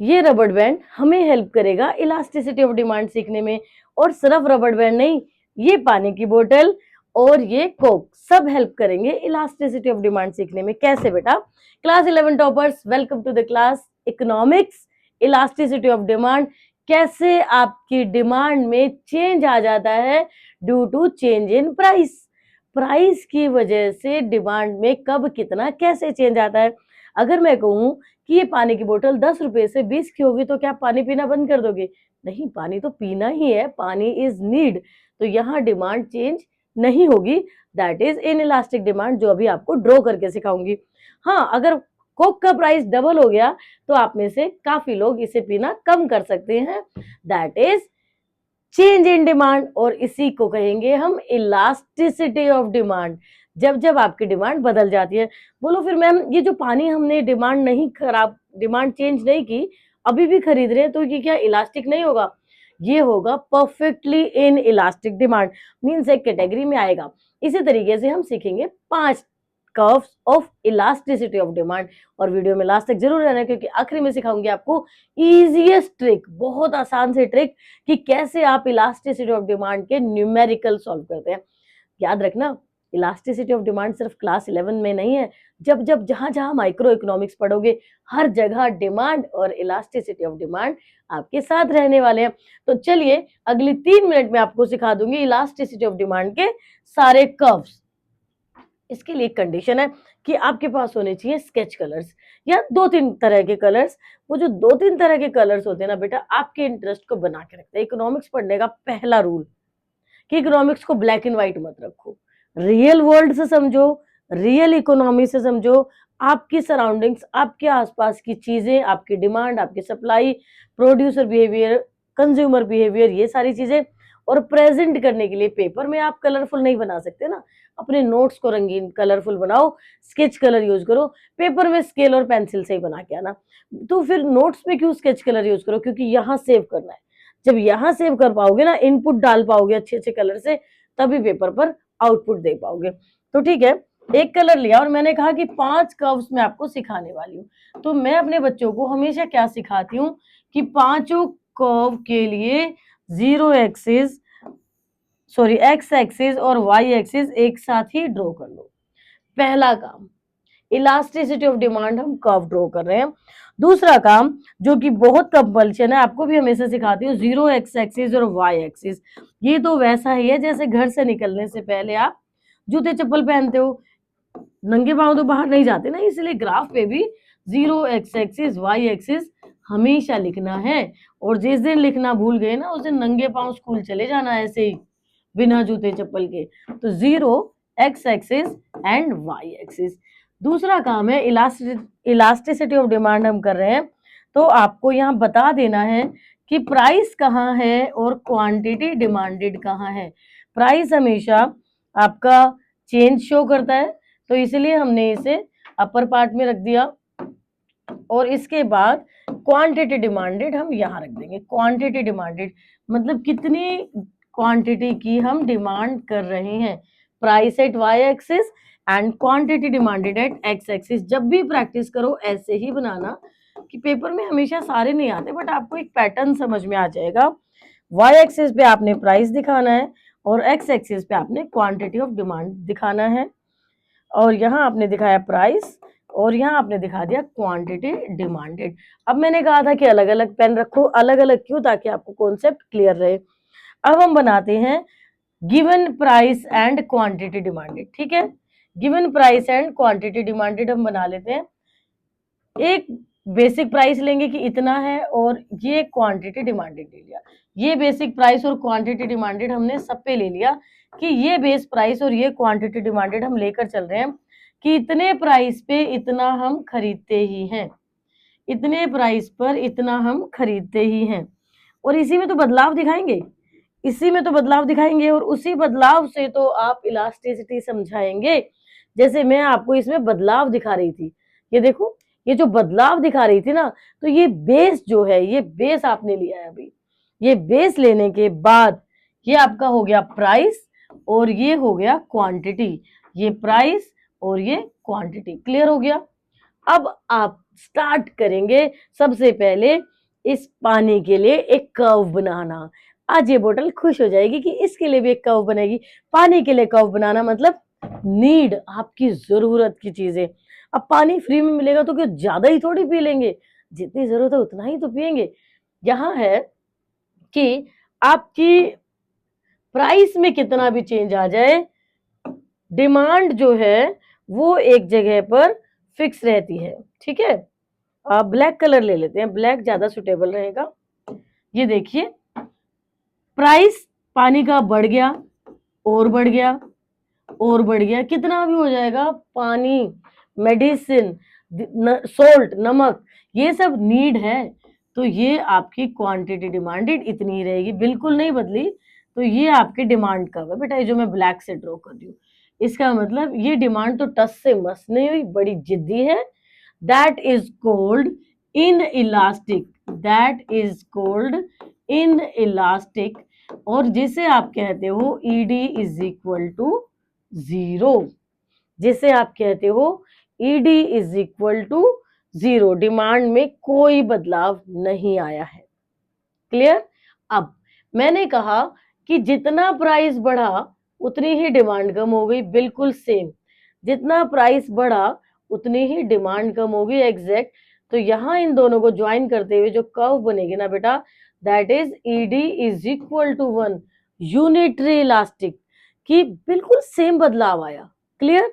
ये रबड़ बैंड हमें हेल्प करेगा इलास्टिसिटी ऑफ डिमांड सीखने में। और सिर्फ रबड़ बैंड नहीं, ये पानी की बोतल और ये कोक सब हेल्प करेंगे इलास्टिसिटी ऑफ डिमांड सीखने में। कैसे बेटा? Class 11 toppers, welcome to the class economics elasticity of demand. कैसे आपकी डिमांड में चेंज आ जाता है due to change in price. Price की वजह से डिमांड में कब कितना कैसे चेंज आता है। अगर मैं कहूं कि ये पानी की बोतल 10 रुपए से 20 की होगी तो क्या पानी पीना बंद कर दोगे? नहीं, पानी तो पीना ही है, पानी इज नीड। तो यहाँ डिमांड चेंज नहीं होगी, that is in elastic demand, जो अभी आपको ड्रॉ करके सिखाऊंगी। हाँ, अगर कोक का प्राइस डबल हो गया तो आप में से काफी लोग इसे पीना कम कर सकते हैं, that is change in demand. और इसी को कहेंगे हम इलास्टिसिटी ऑफ डिमांड, जब जब आपकी डिमांड बदल जाती है। बोलो फिर मैम, ये जो पानी हमने डिमांड नहीं खराब डिमांड चेंज नहीं की, अभी भी खरीद रहे हैं, तो ये क्या इलास्टिक नहीं होगा? ये होगा perfectly in elastic demand, means एक कैटेगरी में आएगा। इसी तरीके से हम सीखेंगे 5 curves of elasticity of demand. और वीडियो में लास्ट तक जरूर रहना, क्योंकि आखिरी में सिखाऊंगी आपको इजीएस्ट ट्रिक, बहुत आसान से ट्रिक कि कैसे आप इलास्टिसिटी ऑफ डिमांड के न्यूमेरिकल सॉल्व करते हैं। याद रखना, इलास्टिसिटी ऑफ डिमांड सिर्फ क्लास 11 में नहीं है, जब जब जहां जहां माइक्रो इकोनॉमिक्स पढ़ोगे हर जगह डिमांड और इलास्टिसिटी ऑफ डिमांड आपके साथ रहने वाले हैं। तो चलिए, अगली 3 मिनट में आपको सिखा दूंगी इलास्टिसिटी ऑफ डिमांड के सारे कर्व्स। इसके लिए एक कंडीशन है कि आपके पास होने चाहिए स्केच कलर्स या 2-3 तरह के कलर्स। वो जो 2-3 तरह के कलर्स होते हैं ना बेटा, आपके इंटरेस्ट को बना के रखते हैं। इकोनॉमिक्स पढ़ने का पहला रूल कि इकोनॉमिक्स को ब्लैक एंड व्हाइट मत रखो, रियल वर्ल्ड से समझो, रियल इकोनॉमी से समझो। आपकी सराउंडिंग्स, आपके आसपास की चीजें, आपकी डिमांड, आपकी supply, producer behaviour, consumer behaviour, ये सारी चीजें। और प्रेजेंट करने के लिए पेपर में आप कलरफुल नहीं बना सकते ना, अपने नोट्स को रंगीन कलरफुल बनाओ, स्केच कलर यूज करो। पेपर में स्केल और पेंसिल से ही बना के आना। तो फिर नोट्स में क्यों स्केच कलर यूज करो? क्योंकि यहाँ सेव करना है। जब यहाँ सेव कर पाओगे ना, इनपुट डाल पाओगे अच्छे अच्छे कलर से, तभी पेपर पर आउटपुट दे पाओगे। तो ठीक है, एक कलर लिया और मैंने कहा कि 5 कर्व्स मैं आपको सिखाने वाली हूँ। तो मैं अपने बच्चों को हमेशा क्या सिखाती हूँ कि पांचों कर्व के लिए एक्स एक्सिस और वाई एक्सिस एक साथ ही ड्रॉ कर लो। पहला काम, इलास्टिसिटी ऑफ डिमांड हम कर्व ड्रॉ कर रहे हैं। दूसरा काम, जो कि बहुत कंपल्शन है, आपको भी हमेशा सिखाती हूँ, 0 एक्स एक्सिस और वाई एक्सिस। ये तो वैसा ही है जैसे घर से निकलने से पहले आप जूते चप्पल पहनते हो, नंगे पांव तो बाहर नहीं जाते ना, इसलिए ग्राफ पे भी 0 एक्स एक्सिस वाई एक्सिस हमेशा लिखना है। और जिस दिन लिखना भूल गए ना, उस दिन नंगे पांव स्कूल चले जाना ऐसे ही, बिना जूते चप्पल के। तो 0 X axis and Y axis. दूसरा काम है इलास्टिसिटी ऑफ डिमांड हम कर रहे हैं, तो आपको यहाँ बता देना है कि प्राइस कहाँ है और क्वांटिटी डिमांडेड कहाँ है। प्राइस हमेशा आपका चेंज शो करता है, तो इसलिए हमने इसे अपर पार्ट में रख दिया। और इसके बाद क्वांटिटी डिमांडेड हम यहाँ रख देंगे। क्वांटिटी डिमांडेड मतलब कितनी क्वांटिटी की हम डिमांड कर रहे हैं। Price at Y axis and quantity demanded at X axis. जब भी प्रैक्टिस करो ऐसे ही बनाना, कि पेपर में हमेशा सारे नहीं आते, बट आपको एक पैटर्न समझ में आ जाएगा। वाई एक्सिस पे आपने प्राइस दिखाना है और एक्स एक्सिस पे आपने क्वांटिटी ऑफ डिमांड दिखाना है। और यहाँ आपने दिखाया प्राइस और यहाँ आपने दिखा दिया क्वांटिटी डिमांडेड। अब मैंने कहा था कि अलग अलग पेन रखो, अलग अलग क्यों? ताकि आपको कॉन्सेप्ट क्लियर रहे। अब हम बनाते हैं given price and quantity demanded. ठीक है, given price and quantity demanded हम बना लेते हैं। एक बेसिक प्राइस लेंगे कि इतना है, और ये क्वांटिटी डिमांडेड ले लिया। ये बेसिक प्राइस और क्वांटिटी डिमांडेड हमने सब पे ले लिया कि ये बेस प्राइस और ये क्वांटिटी डिमांडेड हम लेकर चल रहे हैं कि इतने प्राइस पे इतना हम खरीदते ही हैं, इतने प्राइस पर इतना हम खरीदते ही हैं। और इसी में तो बदलाव दिखाएंगे, इसी में तो बदलाव दिखाएंगे, और उसी बदलाव से तो आप इलास्टिसिटी समझाएंगे। जैसे मैं आपको इसमें बदलाव दिखा रही थी, ये देखो, ये जो बदलाव दिखा रही थी ना, तो ये बेस जो है, ये बेस आपने लिया है अभी। ये बेस लेने के बाद ये आपका हो गया प्राइस और ये हो गया क्वांटिटी। ये प्राइस और ये क्वांटिटी क्लियर हो गया। अब आप स्टार्ट करेंगे सबसे पहले इस पानी के लिए एक कर्व बनाना। आज ये बोतल खुश हो जाएगी कि इसके लिए भी एक कर्व बनेगी। पानी के लिए कर्व बनाना मतलब नीड, आपकी जरूरत की चीजें। अब पानी फ्री में मिलेगा तो क्या ज्यादा ही थोड़ी पी लेंगे, जितनी जरूरत है उतना ही तो पियेंगे। यहाँ है कि आपकी प्राइस में कितना भी चेंज आ जाए, डिमांड जो है वो एक जगह पर फिक्स रहती है। ठीक है, आप ब्लैक कलर ले लेते हैं, ब्लैक ज्यादा सुटेबल रहेगा। ये देखिए, प्राइस पानी का बढ़ गया और बढ़ गया और बढ़ गया, कितना भी हो जाएगा, पानी, मेडिसिन, सोल्ट, नमक, ये सब नीड है, तो ये आपकी क्वांटिटी डिमांडेड इतनी ही रहेगी, बिल्कुल नहीं बदली। तो ये आपके डिमांड का है बेटा, ये जो मैं ब्लैक से ड्रॉ कर रही हूँ, इसका मतलब ये डिमांड तो टस से मस नहीं हुई, बड़ी जिद्दी है। That is cold in elastic, that is cold in elastic, और जिसे आप कहते हो ईडी इज इक्वल टू 0, जिसे आप कहते हो ED is equal to 0, demand में कोई बदलाव नहीं आया है। क्लियर? अब मैंने कहा कि जितना प्राइस बढ़ा उतनी ही डिमांड कम हो गई, बिल्कुल सेम, जितना प्राइस बढ़ा उतनी ही डिमांड कम हो गई, एग्जैक्ट। तो यहां इन दोनों को ज्वाइन करते हुए जो कर्व बनेगी ना बेटा, that is ED is equal to 1, unitary elastic, की बिल्कुल सेम बदलाव आया। क्लियर?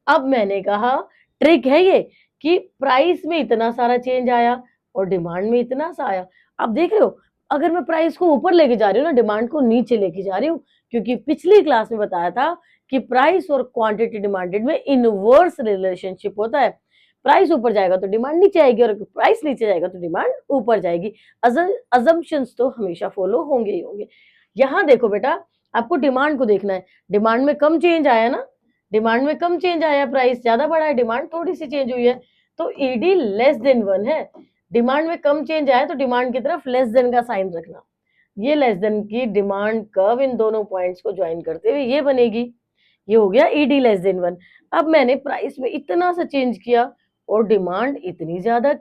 अब मैंने कहा ट्रिक है ये कि प्राइस में इतना सारा चेंज आया और डिमांड में इतना सा आया। अब देख रहे हो, अगर मैं प्राइस को ऊपर लेके जा रही हूँ ना, डिमांड को नीचे लेके जा रही हूँ, क्योंकि पिछली क्लास में बताया था कि प्राइस और क्वांटिटी डिमांडेड में इनवर्स रिलेशनशिप होता है। प्राइस ऊपर जाएगा तो डिमांड नीचे आएगी, और प्राइस नीचे जाएगा तो डिमांड ऊपर जाएगी। अजम्पशंस तो हमेशा फॉलो होंगे ही होंगे। यहाँ देखो बेटा, आपको डिमांड को देखना है, डिमांड में कम चेंज आया ना, डिमांड में कम चेंज आया, प्राइस ज्यादा बढ़ा है, डिमांड थोड़ी सी चेंज हुई है, तो ईडी लेस देन 1 है। डिमांड में कम चेंज आया तो डिमांड की तरफ लेस देन का साइन रखना, ये लेस देन की डिमांड कर्व इन दोनों पॉइंट्स को ज्वाइन करते हुए ये बनेगी, ये हो गया ईडी लेस देन 1। अब मैंने प्राइस में इतना सा चेंज किया और डिमांड इतनी ज्यादा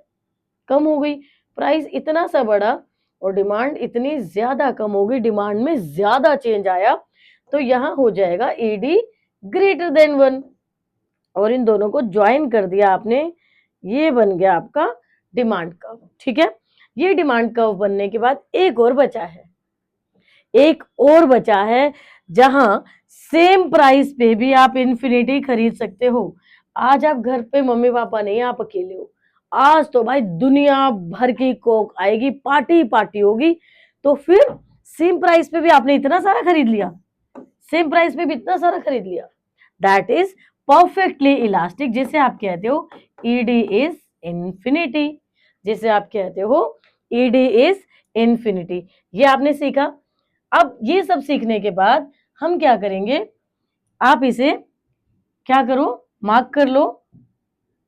कम हो गई, प्राइस इतना सा बढ़ा और डिमांड इतनी ज्यादा कम हो गई, डिमांड में ज्यादा चेंज आया, तो यहां हो जाएगा ईडी ग्रेटर देन 1, और इन दोनों को ज्वाइन कर दिया आपने, ये बन गया आपका डिमांड कर्व। ठीक है, ये डिमांड कर्व बनने के बाद एक और बचा है, एक और बचा है जहां सेम प्राइस पे भी आप इन्फिनिटी खरीद सकते हो। आज आप घर पे मम्मी पापा नहीं, आप अकेले हो, आज तो भाई दुनिया भर की कोक आएगी, पार्टी पार्टी होगी, तो फिर सेम प्राइस पे भी आपने इतना सारा खरीद लिया, सेम प्राइस पे भी इतना सारा खरीद लिया, दैट इज परफेक्टली इलास्टिक, जिसे आप कहते हो ईडी इज इन्फिनिटी, जिसे आप कहते हो ईडी इज इन्फिनिटी। ये आपने सीखा। अब ये सब सीखने के बाद हम क्या करेंगे, आप इसे क्या करो, मार्क कर लो,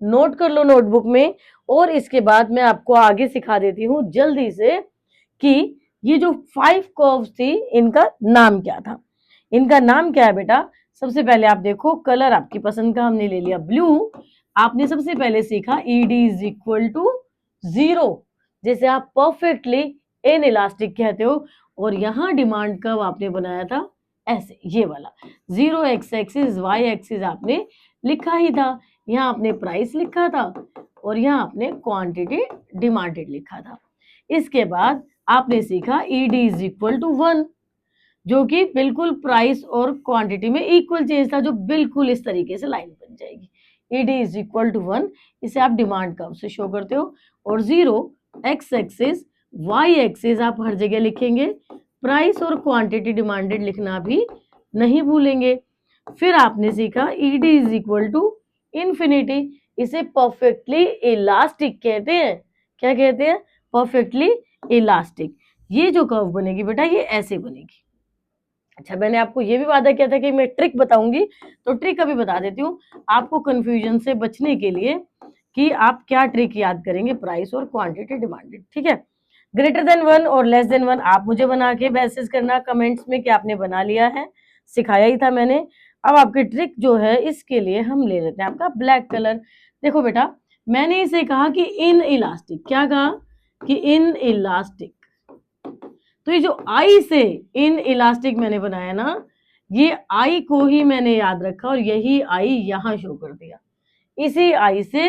नोट कर लो नोटबुक में, और इसके बाद मैं आपको आगे सिखा देती हूँ जल्दी से कि ये जो 5 कर्व्स थी इनका नाम क्या था। इनका नाम क्या है बेटा, सबसे पहले आप देखो, कलर आपकी पसंद का हमने ले लिया ब्लू। आपने सबसे पहले सीखा ईडी इज इक्वल टू 0, जैसे आप परफेक्टली इन इलास्टिक कहते हो, और यहां डिमांड कर्व आपने बनाया था ऐसे, ये वाला 0 एक्स एक्सिस वाई एक्सिस आपने लिखा ही था, यहाँ आपने प्राइस लिखा था और यहाँ आपने क्वांटिटी डिमांडेड लिखा था। इसके बाद आपने सीखा ईडी इज इक्वल टू 1, जो कि बिल्कुल प्राइस और क्वांटिटी में इक्वल चेंज था, जो बिल्कुल इस तरीके से लाइन बन जाएगी, ईडी इज इक्वल टू 1, इसे आप डिमांड कर्व से शो करते हो, और 0 एक्स एक्सिस वाई एक्सिस आप हर जगह लिखेंगे, प्राइस और क्वांटिटी डिमांडेड लिखना भी नहीं भूलेंगे। फिर आपने सीखा ED is equal to infinity, इसे परफेक्टली इलास्टिक कहते हैं। क्या कहते हैं? Perfectly elastic. ये जो कर्व बनेगी बेटा, ये ऐसे बनेगी। अच्छा, मैंने आपको ये भी वादा किया था कि मैं ट्रिक बताऊंगी, तो ट्रिक अभी बता देती हूँ आपको कंफ्यूजन से बचने के लिए कि आप क्या ट्रिक याद करेंगे प्राइस और क्वांटिटी डिमांडेड। ठीक है, ग्रेटर देन 1 और लेस देन 1 आप मुझे बना के मैसेज करना कमेंट्स में कि आपने बना लिया है, सिखाया ही था मैंने। अब आपकी ट्रिक जो है इसके लिए हम ले लेते हैं आपका ब्लैक कलर। देखो बेटा, मैंने इसे कहा कि इन इलास्टिक, क्या कहा कि इन इलास्टिक। तो ये जो आई से इन इलास्टिक मैंने बनाया ना, ये आई को ही मैंने याद रखा और यही आई यहां शो कर दिया। इसी आई से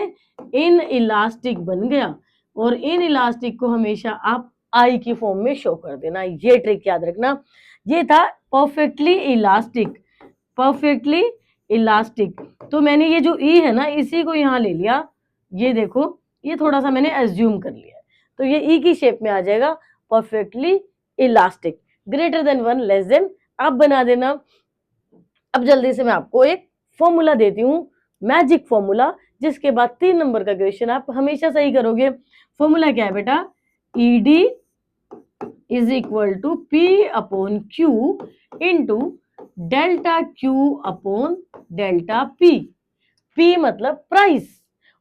इन इलास्टिक बन गया और इन इलास्टिक को हमेशा आप आई की फॉर्म में शो कर देना। ये ट्रिक याद रखना। ये था परफेक्टली इलास्टिक, परफेक्टली इलास्टिक। तो मैंने ये जो ई है ना, इसी को यहां ले लिया। ये देखो, ये थोड़ा सा मैंने एज्यूम कर लिया, तो ये ई की शेप में आ जाएगा perfectly elastic. Greater than 1, less than आप बना देना। अब जल्दी से मैं आपको एक फॉर्मूला देती हूँ, मैजिक फॉर्मूला, जिसके बाद 3 नंबर का क्वेश्चन आप हमेशा सही करोगे। फॉर्मूला क्या है बेटा? ED is equal to P upon Q into delta Q upon delta P। P मतलब प्राइस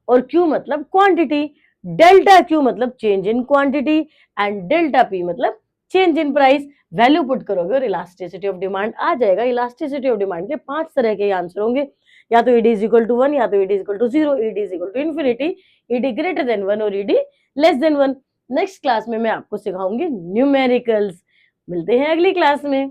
और Q मतलब क्वांटिटी। डेल्टा Q मतलब change in quantity and delta P मतलब change in price. Value put करोगे और इलास्टिसिटी ऑफ डिमांड आ जाएगा। Elasticity of demand के 5 तरह के आंसर होंगे, या तो ED इज इक्वल टू 1, या तो ED is equal to 0, ED is equal to infinity, ED greater than 1 और ED less than 1। Next class में मैं आपको सिखाऊंगी न्यूमेरिकल्स। मिलते हैं अगली क्लास में।